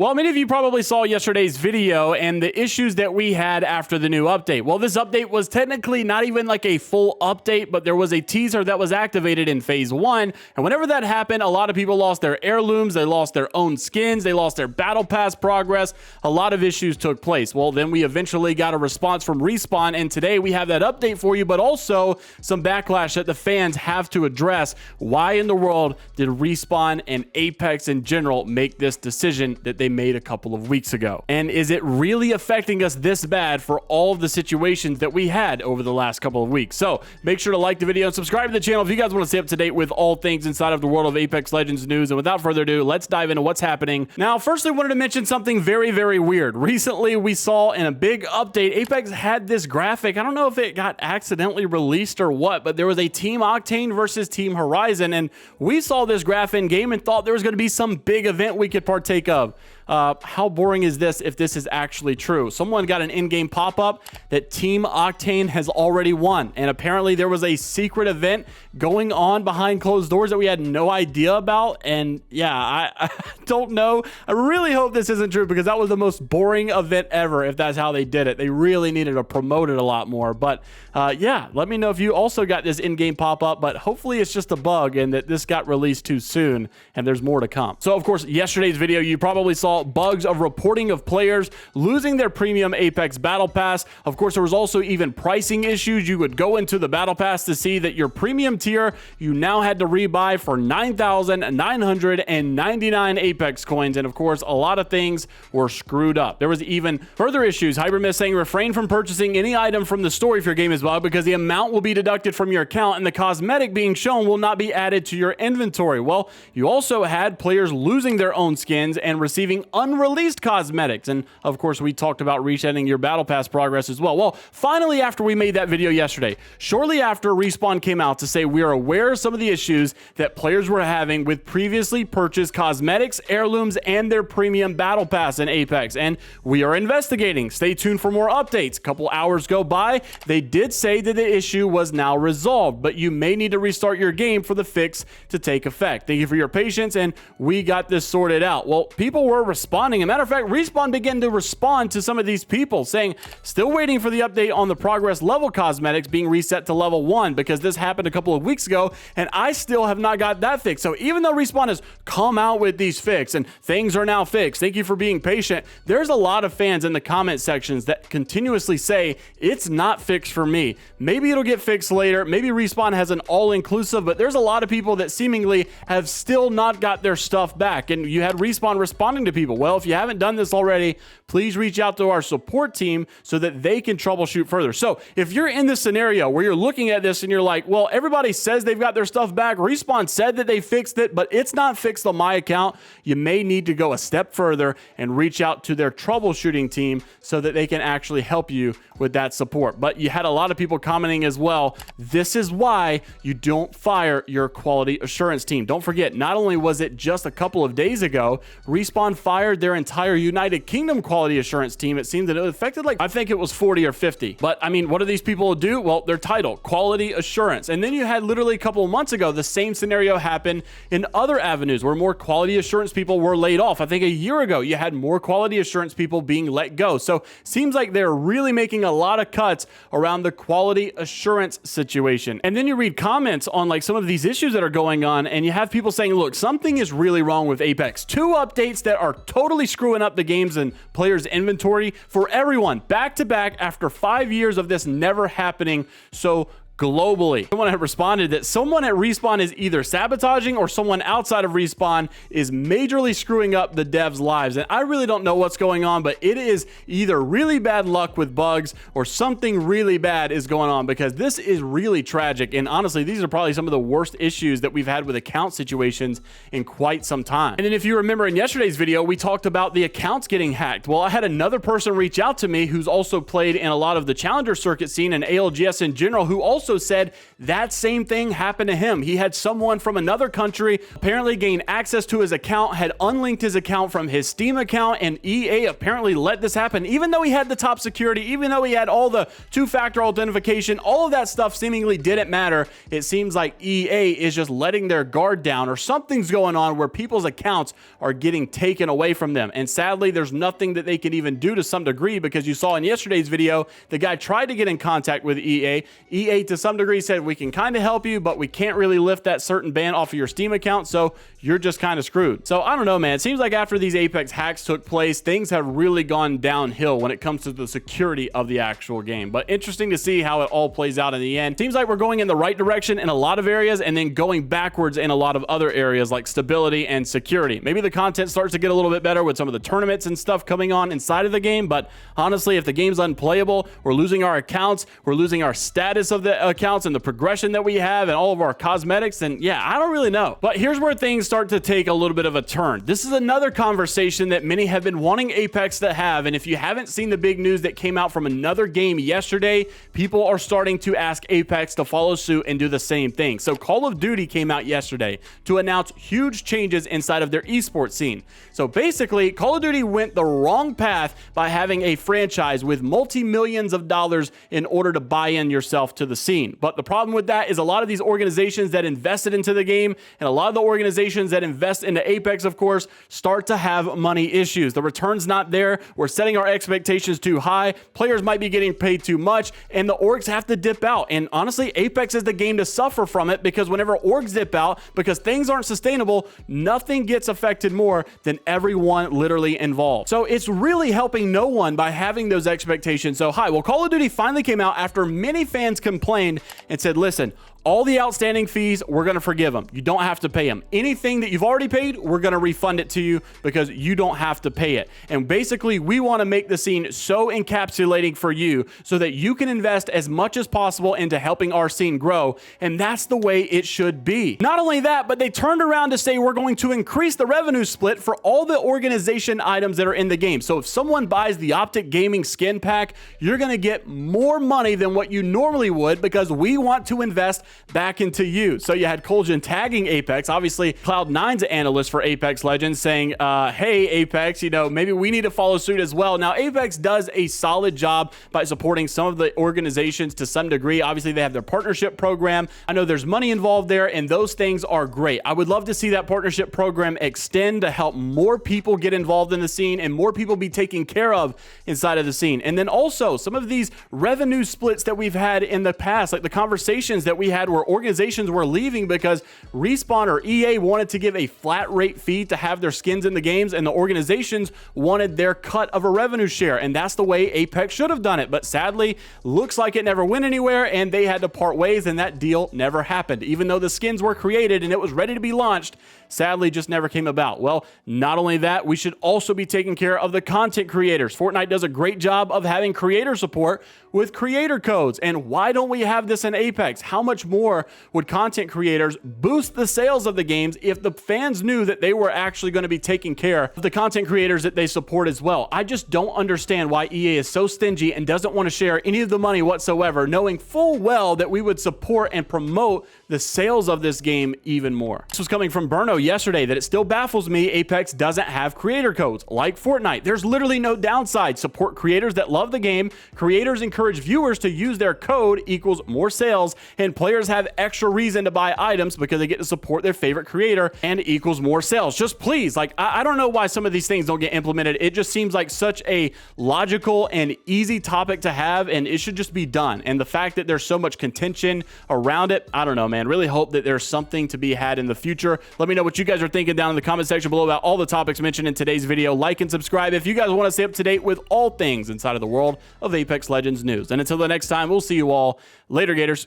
Well, many of you probably saw yesterday's video and the issues that we had after the new update. Well, this update was technically not even like a full update, but there was a teaser that was activated in phase 1. And whenever that happened, a lot of people lost their heirlooms, they lost their own skins, they lost their battle pass progress. A lot of issues took place. Well, then we eventually got a response from Respawn, and today we have that update for you, but also some backlash that the fans have to address. Why in the world did Respawn and Apex in general make this decision that they made a couple of weeks ago? And is it really affecting us this bad for all of the situations that we had over the last couple of weeks? So make sure to like the video and subscribe to the channel if you guys want to stay up to date with all things inside of the world of Apex Legends news. And without further ado, let's dive into what's happening. Now, firstly, wanted to mention something very, very weird. Recently, we saw in a big update, Apex had this graphic. I don't know if it got accidentally released or what, but there was a Team Octane versus Team Horizon, and we saw this graph in game and thought there was going to be some big event we could partake of. How boring is this if this is actually true? Someone got an in-game pop-up that Team Octane has already won, and apparently there was a secret event going on behind closed doors that we had no idea about. And yeah, I don't know. I really hope this isn't true, because that was the most boring event ever if that's how they did it. They really needed to promote it a lot more. But yeah, let me know if you also got this in-game pop-up, but hopefully it's just a bug and that this got released too soon and there's more to come. So of course, yesterday's video, you probably saw bugs of reporting of players losing their premium Apex Battle Pass. Of course, there was also even pricing issues. You would go into the Battle Pass to see that your premium tier, you now had to rebuy for 9,999 Apex coins. And of course, a lot of things were screwed up. There was even further issues. Hypermist saying refrain from purchasing any item from the store if your game is bugged, because the amount will be deducted from your account and the cosmetic being shown will not be added to your inventory. Well, you also had players losing their own skins and receiving unreleased cosmetics. And of course, we talked about resetting your battle pass progress as well. Well, finally, after we made that video yesterday, shortly after, Respawn came out to say we are aware of some of the issues that players were having with previously purchased cosmetics, heirlooms, and their premium battle pass in Apex, and we are investigating. Stay tuned for more updates. A couple hours go by. They did say that the issue was now resolved, but you may need to restart your game for the fix to take effect. Thank you for your patience, and we got this sorted out. Well, people were responding. As a matter of fact, Respawn began to respond to some of these people, saying still waiting for the update on the progress level cosmetics being reset to level 1, because this happened a couple of weeks ago and I still have not got that fixed. So even though Respawn has come out with these fixes and things are now fixed, thank you for being patient, there's a lot of fans in the comment sections that continuously say it's not fixed for me. Maybe it'll get fixed later. Maybe Respawn has an all-inclusive, but there's a lot of people that seemingly have still not got their stuff back. And you had Respawn responding to people. Well, if you haven't done this already, please reach out to our support team so that they can troubleshoot further. So if you're in this scenario where you're looking at this and you're like, well, everybody says they've got their stuff back, Respawn said that they fixed it, but it's not fixed on my account, you may need to go a step further and reach out to their troubleshooting team so that they can actually help you with that support. But you had a lot of people commenting as well. This is why you don't fire your quality assurance team. Don't forget, not only was it just a couple of days ago, Respawn fired their entire United Kingdom quality assurance team. It seemed that it affected, like, I think it was 40 or 50. But I mean, what do these people do? Well, their title, quality assurance. And then you had literally a couple of months ago, the same scenario happened in other avenues where more quality assurance people were laid off. I think a year ago, you had more quality assurance people being let go. So seems like they're really making a lot of cuts around the quality assurance situation. And then you read comments on like some of these issues that are going on, and you have people saying, look, something is really wrong with Apex. 2 updates that are totally screwing up the games and players' inventory for everyone, back to back, after 5 years of this never happening so globally. Someone had responded that someone at Respawn is either sabotaging or someone outside of Respawn is majorly screwing up the devs' lives. And I really don't know what's going on, but it is either really bad luck with bugs or something really bad is going on, because this is really tragic. And honestly, these are probably some of the worst issues that we've had with account situations in quite some time. And then if you remember in yesterday's video, we talked about the accounts getting hacked. Well, I had another person reach out to me who's also played in a lot of the challenger circuit scene and ALGS in general, who also also said that same thing happened to him. He had someone from another country apparently gain access to his account, had unlinked his account from his Steam account, and EA apparently let this happen. Even though he had the top security, even though he had all the two-factor authentication, all of that stuff seemingly didn't matter. It seems like EA is just letting their guard down, or something's going on where people's accounts are getting taken away from them. And sadly, there's nothing that they can even do to some degree, because you saw in yesterday's video, the guy tried to get in contact with EA. EA to some degree said, we can kind of help you, but we can't really lift that certain ban off of your Steam account, so you're just kind of screwed. So I don't know, man. It seems like after these Apex hacks took place, things have really gone downhill when it comes to the security of the actual game. But interesting to see how it all plays out in the end. Seems like we're going in the right direction in a lot of areas, and then going backwards in a lot of other areas like stability and security. Maybe the content starts to get a little bit better with some of the tournaments and stuff coming on inside of the game, but honestly, if the game's unplayable, we're losing our accounts, we're losing our status of the accounts and the progression that we have and all of our cosmetics, then yeah, I don't really know. But here's where things start to take a little bit of a turn. This is another conversation that many have been wanting Apex to have, and if you haven't seen the big news that came out from another game yesterday, people are starting to ask Apex to follow suit and do the same thing. So Call of Duty came out yesterday to announce huge changes inside of their esports scene. So basically, Call of Duty went the wrong path by having a franchise with multi-millions of dollars in order to buy in yourself to the scene. But the problem with that is a lot of these organizations that invested into the game, and a lot of the organizations that invest into Apex, of course, start to have money issues. The return's not there. We're setting our expectations too high. Players might be getting paid too much, and the orgs have to dip out. And honestly, Apex is the game to suffer from it, because whenever orgs dip out, because things aren't sustainable, nothing gets affected more than everyone literally involved. So it's really helping no one by having those expectations so high. Well, Call of Duty finally came out after many fans complained and said, listen, all the outstanding fees, we're going to forgive them. You don't have to pay them. Anything that you've already paid, we're going to refund it to you because you don't have to pay it. And basically, we want to make the scene so encapsulating for you so that you can invest as much as possible into helping our scene grow. And that's the way it should be. Not only that, but they turned around to say we're going to increase the revenue split for all the organization items that are in the game. So if someone buys the Optic Gaming skin pack, you're going to get more money than what you normally would, because we want to invest back into you. So you had Colgan tagging Apex, obviously Cloud9's analyst for Apex Legends, saying, hey, Apex, you know, maybe we need to follow suit as well. Now, Apex does a solid job by supporting some of the organizations to some degree. Obviously, they have their partnership program. I know there's money involved there, and those things are great. I would love to see that partnership program extend to help more people get involved in the scene and more people be taken care of inside of the scene. And then also some of these revenue splits that we've had in the past, like the conversations that we had where organizations were leaving because Respawn or EA wanted to give a flat rate fee to have their skins in the games, and the organizations wanted their cut of a revenue share. And that's the way Apex should have done it. But sadly, looks like it never went anywhere, and they had to part ways, and that deal never happened. Even though the skins were created and it was ready to be launched, sadly just never came about. Well, not only that, we should also be taking care of the content creators. Fortnite does a great job of having creator support with creator codes. And why don't we have this in Apex? How much more would content creators boost the sales of the games if the fans knew that they were actually going to be taking care of the content creators that they support as well? I just don't understand why EA is so stingy and doesn't want to share any of the money whatsoever, knowing full well that we would support and promote the sales of this game even more. This was coming from Burno yesterday, that it still baffles me Apex doesn't have creator codes like Fortnite. There's literally no downside. Support creators that love the game. Creators encourage viewers to use their code equals more sales, and players have extra reason to buy items because they get to support their favorite creator and equals more sales. Just please, like, I don't know why some of these things don't get implemented. It just seems like such a logical and easy topic to have, and it should just be done. And the fact that there's so much contention around it, I don't know, man. Really hope that there's something to be had in the future. Let me know what you guys are thinking down in the comment section below about all the topics mentioned in today's video. Like and subscribe if you guys want to stay up to date with all things inside of the world of Apex Legends news. And until the next time, we'll see you all later, Gators.